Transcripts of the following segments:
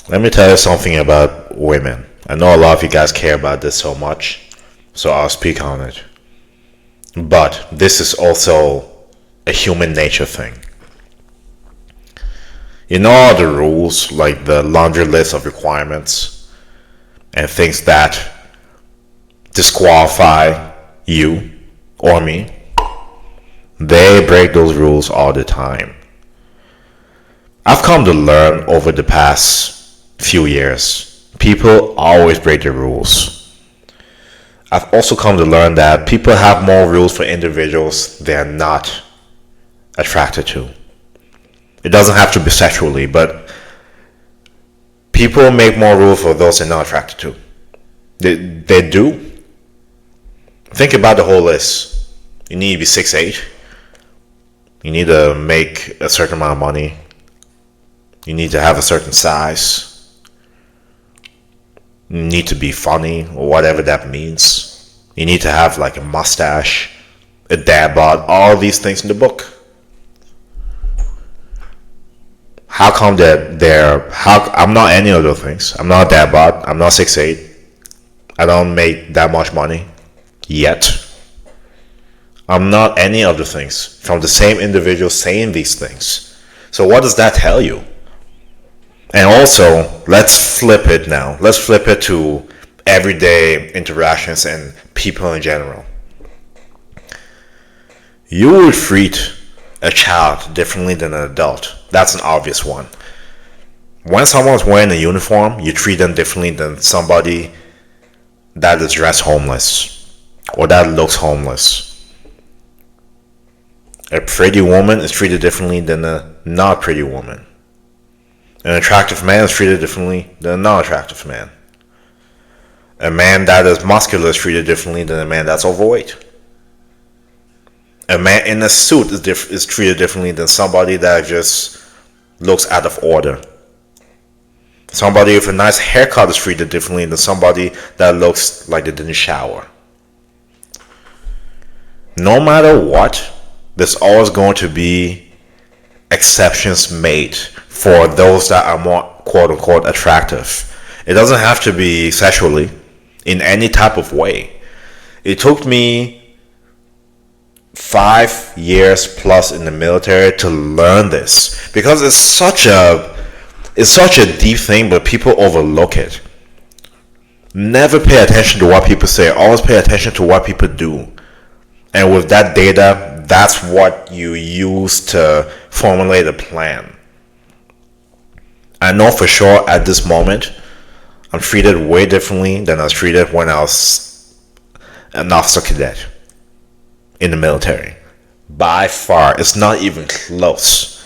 Let me tell you something about women. I know a lot of you guys care about this so much, so I'll speak on it. But this is also a human nature thing. You know all the rules, like the laundry list of requirements and things that disqualify you or me? They break those rules all the time. I've come to learn over the past few years, people always break the rules. I've also come to learn that people have more rules for individuals they're not attracted to. It doesn't have to be sexually, but people make more rules for those they're not attracted to. They do. Think about the whole list. You need to be 6'8". You need to make a certain amount of money. You need to have a certain size. You need to be funny, or whatever that means. You need to have like a mustache, a dad bod, all these things in the book. How come I'm not any of those things. I'm not a dad bod. I'm not 6'8". I don't make that much money yet. I'm not any of the things from the same individual saying these things. So what does that tell you? And also, let's flip it now. Let's flip it to everyday interactions and people in general. You would treat a child differently than an adult. That's an obvious one. When someone's wearing a uniform, you treat them differently than somebody that is dressed homeless or that looks homeless. A pretty woman is treated differently than a not pretty woman. An attractive man is treated differently than a non-attractive man. A man that is muscular is treated differently than a man that's overweight. A man in a suit is treated differently than somebody that just looks out of order. Somebody with a nice haircut is treated differently than somebody that looks like they didn't shower. No matter what, there's always going to be exceptions made for those that are more quote-unquote attractive. It doesn't have to be sexually, in any type of way. It took me 5 years plus in the military to learn this, because it's such a deep thing, but people overlook it. Never pay attention to what people say. Always pay attention to what people do. And with that data, that's what you use to formulate a plan. I know for sure at this moment, I'm treated way differently than I was treated when I was an officer cadet in the military. By far, it's not even close.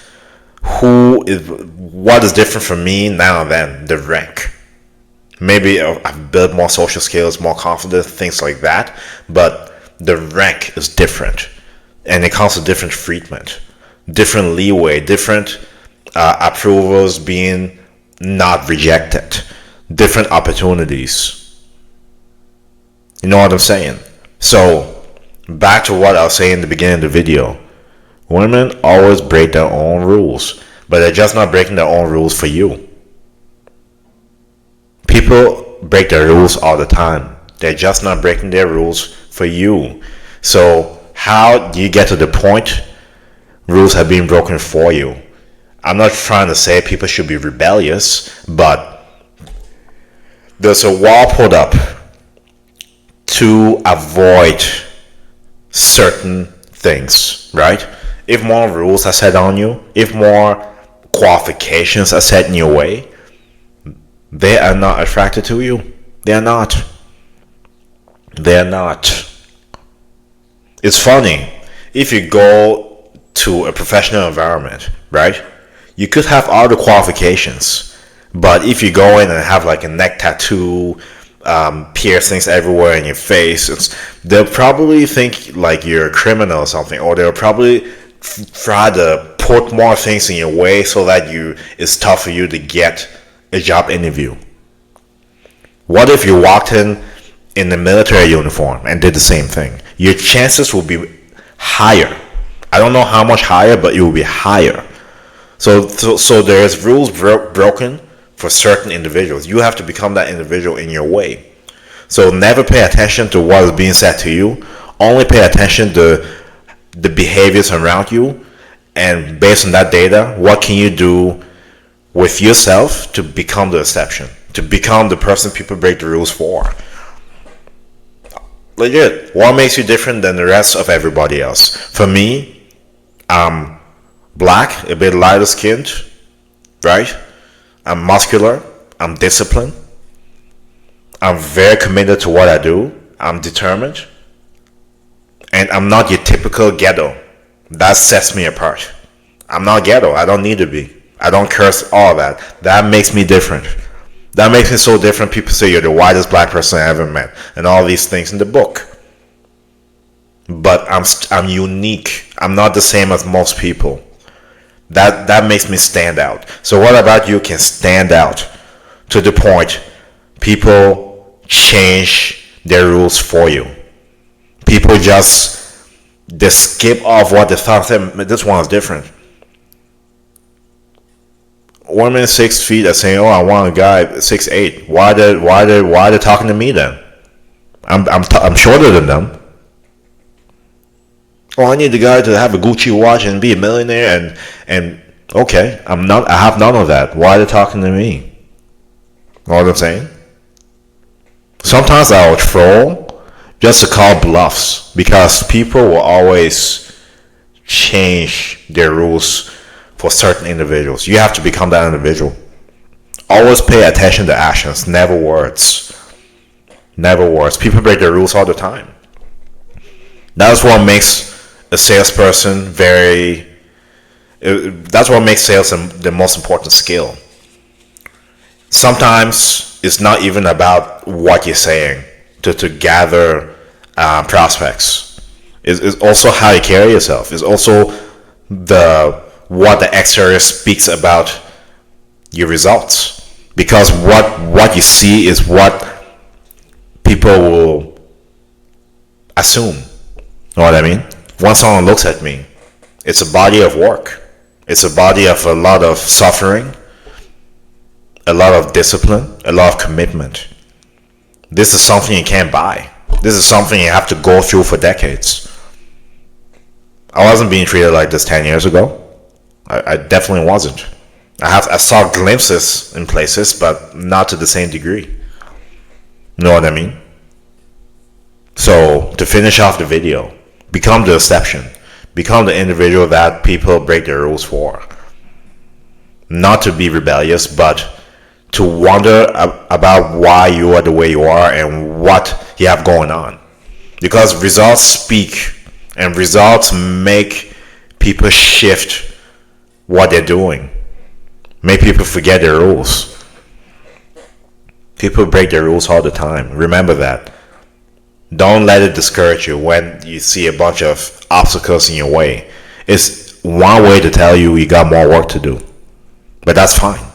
What is different for me now and then? The rank. Maybe I've built more social skills, more confidence, things like that, but the rank is different, and it comes with different treatment, different leeway, different approvals being not rejected, different opportunities. You know what I'm saying? So back to what I was saying in the beginning of the video. Women always break their own rules, but they're just not breaking their own rules for you. People break their rules all the time. They're just not breaking their rules for you. So how do you get to the point rules have been broken for you? I'm not trying to say people should be rebellious, but there's a wall put up to avoid certain things, right? If more rules are set on you, if more qualifications are set in your way, they are not attracted to you. They are not. They are not. It's funny. If you go to a professional environment, right? You could have all the qualifications, but if you go in and have like a neck tattoo, piercings everywhere in your face, they'll probably think like you're a criminal or something, or they'll probably try to put more things in your way so that it's tough for you to get a job interview. What if you walked in the military uniform and did the same thing? Your chances will be higher. I don't know how much higher, but it will be higher. So there's rules broken for certain individuals. You have to become that individual in your way. So never pay attention to what is being said to you. Only pay attention to the behaviors around you, and based on that data, what can you do with yourself to become the exception, to become the person people break the rules for. Legit, what makes you different than the rest of everybody else? For me, I'm black, a bit lighter skinned, right? I'm muscular, I'm disciplined, I'm very committed to what I do, I'm determined, and I'm not your typical ghetto. That sets me apart. I'm not ghetto, I don't need to be. I don't curse, all that. That makes me different. That makes me so different. People say you're the whitest black person I ever met, and all these things in the book. But I'm unique. I'm not the same as most people. That makes me stand out. So what about you can stand out to the point people change their rules for you? People they skip off what they thought. This one's different. Women 6 feet are saying, "Oh, I want a guy 6'8". Why they talking to me then? I'm shorter than them. Oh, I need the guy to have a Gucci watch and be a millionaire and okay, I'm not. I have none of that. Why are they talking to me? Know what I'm saying? Sometimes I'll troll just to call bluffs because people will always change their rules for certain individuals. You have to become that individual. Always pay attention to actions, never words. Never words. People break their rules all the time. That's what makes a salesperson that's what makes sales the most important skill. Sometimes it's not even about what you're saying to gather prospects. It's also how you carry yourself. It's also what the exterior speaks about your results, because what you see is what people will assume. Know what I mean? When someone looks at me, it's a body of work. It's a body of a lot of suffering, a lot of discipline, a lot of commitment. This is something you can't buy. This is something you have to go through for decades. I wasn't being treated like this 10 years ago. I definitely wasn't. I saw glimpses in places, but not to the same degree. You know what I mean? So, to finish off the video, become the exception. Become the individual that people break their rules for. Not to be rebellious, but to wonder about why you are the way you are and what you have going on. Because results speak, and results make people shift what they're doing. Make people forget their rules. People break their rules all the time. Remember that. Don't let it discourage you when you see a bunch of obstacles in your way. It's one way to tell you got more work to do. But that's fine.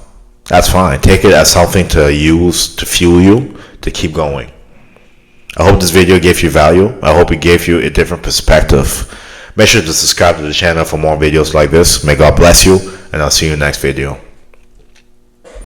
That's fine. Take it as something to use to fuel you to keep going. I hope this video gave you value. I hope it gave you a different perspective. Make sure to subscribe to the channel for more videos like this. May God bless you, and I'll see you in the next video.